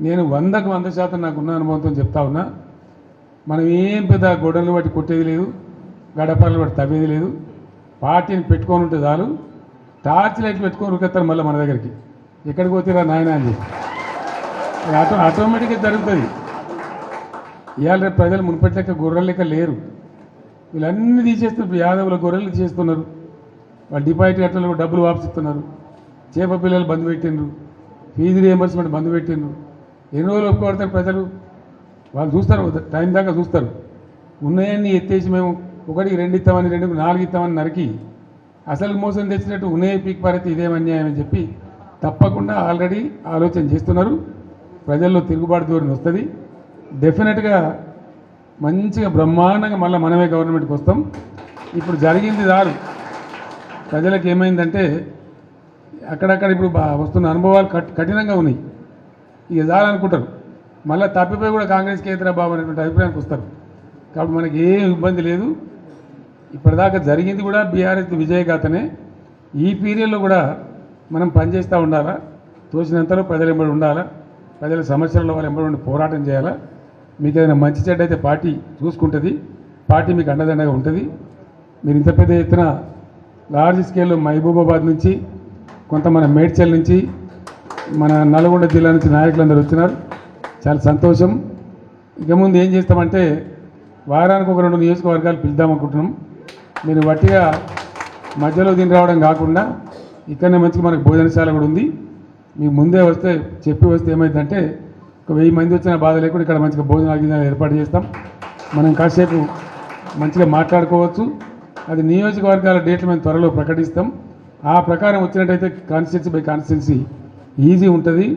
నేను 100% నాకున్న అనుభవంతో చెప్తా ఉన్నా. మనం ఏం పెద్ద గొడవలు బట్టి కొట్టేది లేదు, గడపలు బట్టి తవ్వేది లేదు. పార్టీని పెట్టుకొని ఉంటే చాలు, టార్చ్ లైట్ పెట్టుకొని ఉరికెత్తారు మళ్ళీ మన దగ్గరికి. ఎక్కడికి పోతారా నాయన అని చెప్పి ఆటోమేటిక్గా జరుగుతుంది. ఇవాళ రేపు ప్రజలు మునుపటి లెక్క గొర్రెల లెక్క లేరు. వీళ్ళన్నీ తీసేస్తున్నారు. యాదవుల గొర్రెలు తీసేస్తున్నారు. వాళ్ళు డిపాజిట్ కట్టలు డబ్బులు వాపసిస్తున్నారు. చేప పిల్లలు బంద్ పెట్టిండ్రు, ఫీజు రియంబర్స్మెంట్ బంద్ పెట్టిండ్రు. ఎన్ని రోజులు ఒప్పుకోడతారు ప్రజలు? వాళ్ళు చూస్తారు, టైం దాకా చూస్తారు. ఉన్నాయన్నీ ఎత్తేసి మేము 1కి 2 ఇస్తామని, 2కి 4 ఇస్తామని నరికి అసలు మోసం తెచ్చినట్టు ఉన్నాయి పీక్ పారైతే ఇదేం అన్యాయం అని చెప్పి తప్పకుండా ఆల్రెడీ ఆలోచన చేస్తున్నారు. ప్రజల్లో తిరుగుబాటు ధోరణి వస్తుంది. డెఫినెట్గా మంచిగా బ్రహ్మాండంగా మళ్ళీ మనమే గవర్నమెంట్కి వస్తాం. ఇప్పుడు జరిగింది చాలు. ప్రజలకు ఏమైందంటే అక్కడక్కడ ఇప్పుడు వస్తున్న అనుభవాలు కఠినంగా ఉన్నాయి. ఇక చాలనుకుంటారు. మళ్ళీ తప్పిపోయి కూడా కాంగ్రెస్ కేంద్ర బాబు అనేటువంటి అభిప్రాయానికి వస్తారు. కాబట్టి మనకి ఏం ఇబ్బంది లేదు. ఇప్పటిదాకా జరిగింది కూడా బీఆర్ఎస్ విజయగాథనే. ఈ పీరియడ్లో కూడా మనం పనిచేస్తూ ఉండాలా, తోచినంతలో ప్రజలు ఎంబడి ఉండాలా, ప్రజల సమస్యల వాళ్ళు ఎంబడి ఉండి పోరాటం చేయాలా. మీకు ఏదైనా మంచి చెడ్డ అయితే పార్టీ చూసుకుంటుంది, పార్టీ మీకు అండదండగా ఉంటుంది. మీరు ఇంత పెద్ద ఎత్తున లార్జ్ స్కేల్లో మహబూబాబాద్ నుంచి, కొంత మన మేడ్చల్ నుంచి, మన నల్గొండ జిల్లా నుంచి నాయకులందరూ వచ్చినారు. చాలా సంతోషం. ఇక ముందు ఏం చేస్తామంటే వారానికి 1-2 నియోజకవర్గాలు పిలుద్దామనుకుంటున్నాం. మీరు వట్టిగా మధ్యలో దీని రావడం కాకుండా ఇక్కడనే మంచిగా మనకు భోజనశాల కూడా ఉంది. మీకు ముందే వస్తే చెప్పి వస్తే ఏమైందంటే 1000 మంది వచ్చిన బాధ లేకుండా ఇక్కడ మంచిగా భోజనాలు ఏర్పాటు చేస్తాం. మనం కాసేపు మంచిగా మాట్లాడుకోవచ్చు. అది నియోజకవర్గాల డేట్లు మేము త్వరలో ప్రకటిస్తాం. ఆ ప్రకారం వచ్చినట్టయితే కాన్స్టిట్యున్సీ బై కాన్స్టిట్యున్సీ ఈజీ ఉంటుంది.